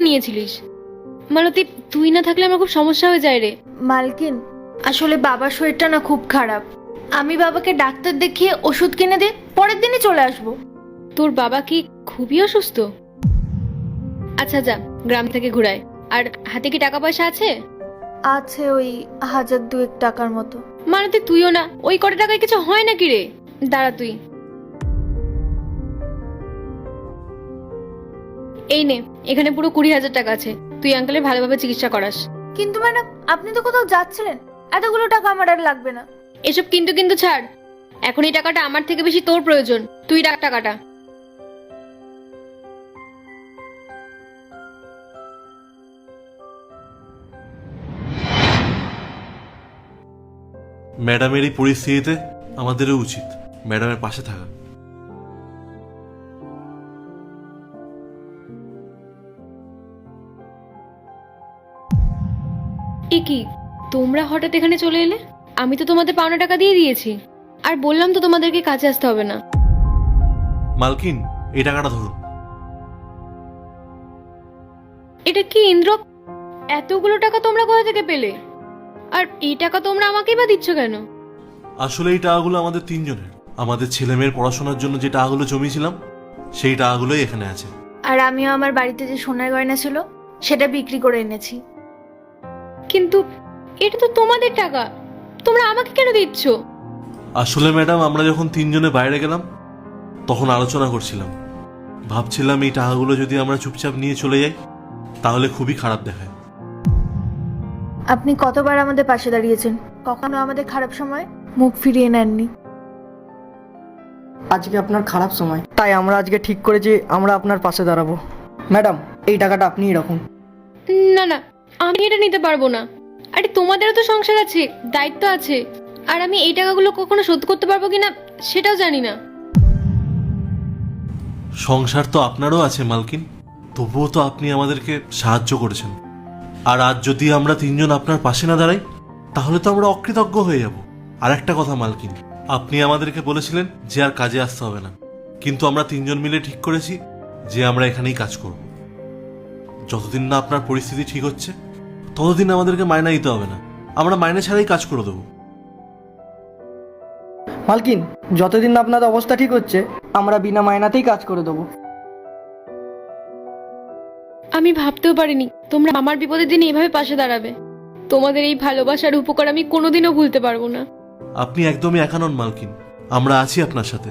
নিয়েছিলিস। মালতী, তুই না থাকলে আমার খুব সমস্যা হয়ে যায় রে। মালকিন, আসলে বাবার শরীরটা না খুব খারাপ। আমি বাবাকে ডাক্তার দেখিয়ে ওষুধ কিনে দিয়ে পরের দিনই চলে আসবো। তোর বাবা কি খুবই অসুস্থ? আচ্ছা যা, গ্রাম থেকে ঘুরায়। আর হাতে কি টাকা পয়সা আছে? আছে ওই 1000-2 টাকার মতো। মালতী, তুইও না, ওই কত টাকায় কিছু হয় নাকি রে? দাঁড়া তুই, এই নে, এখানে পুরো 20,000 টাকা আছে। তুই আঙ্কেলের ভালোভাবে চিকিৎসা করাস। কিন্তু ম্যাডাম, আপনি তো কোথাও যাচ্ছিলেন, এতগুলো টাকা আমার আর লাগবে না। এসব কিন্তু কিন্তু ছাড়, এখন এই টাকাটা আমার থেকে বেশি তোর প্রয়োজন। তুই রাখ টাকাটা। ম্যাডামের এই পরিস্থিতিতে আমাদেরও উচিত ম্যাডামের পাশে থাকা। এ কি, তোমরা হঠাৎ এখানে চলে এলে? আমি তো তোমাদের পাওনা টাকা দিয়ে দিয়েছি, আর বললাম তো তোমাদেরকে কাজে আসতে হবে না। মালকিন, এই টাকাটা ধরুন। এটা কি ইন্দ্র, এতগুলো টাকা তোমরা কোথা থেকে পেলে? আর এই টাকা তোমরা আমাকেই বা দিচ্ছ কেন? আসলে এই টাকাগুলো আমাদের তিনজনের। আমাদের ছেলে মেয়ের পড়াশোনার জন্য যে টাকাগুলো জমিয়েছিলাম, সেই টাকাগুলোই এখানে আছে। আর আমিও আমার বাড়িতে যে সোনার গয়না ছিল সেটা বিক্রি করে এনেছি। কিন্তু এটা তো তোমাদের টাকা, তোমরা আমাকে কেন দিচ্ছ? আসলে ম্যাডাম, আমরা যখন তিনজনে বাইরে গেলাম তখন আলোচনা করছিলাম। ভাবছিলাম এই টাকাগুলো যদি আমরা চুপচাপ নিয়ে চলে যাই তাহলে খুবই খারাপ দেখায়। আপনি কতবার আমাদের পাশে দাঁড়িয়েছেন, কখনো আমাদের খারাপ সময় মুখ ফিরিয়ে নেননি। আজকে আপনার খারাপ সময়, তাই আমরা আজকে ঠিক করেছি আমরা আপনার পাশে দাঁড়াবো। ম্যাডাম, এই টাকাটা আপনিই রাখুন। না না, আমি এটা নিতে পারবো না। আরে তোমাদেরও তো সংসার আছে, দায়িত্ব আছে। আর আমি এই টাকাগুলো কখনো শোধ করতে পারবো কিনা সেটাও জানি না। সংসার তো আপনারও আছে মালকিন, তবুও তো আপনি আমাদেরকে সাহায্য করেছেন। আর আজ যদি আমরা তিনজন আপনার পাশে না দাঁড়াই তাহলে তো আমরা অকৃতজ্ঞ হয়ে যাব। আর একটা কথা মালকিন, আপনি আমাদেরকে বলেছিলেন যে আর কাজে আসতে হবে না, কিন্তু আমরা তিনজন মিলে ঠিক করেছি যে আমরা এখানেই কাজ করব। যতদিন না আপনার পরিস্থিতি ঠিক হচ্ছে ততদিন আমাদেরকে মাইনে দিতে হবে না, আমরা মাইনে ছাড়াই কাজ করে দেবো। মালকিন, যতদিন না আপনার অবস্থা ঠিক হচ্ছে আমরা বিনা মায়নাতেই কাজ করে দেবো। আমি ভাবতেও পারিনি তোমরা আমার বিপদের দিনে এইভাবে পাশে দাঁড়াবে। তোমাদের এই ভালোবাসার উপকার আমি কোনোদিনও ভুলতে পারবো না। আপনি একদমই একা নন মালকিন, আমরা আছি আপনার সাথে।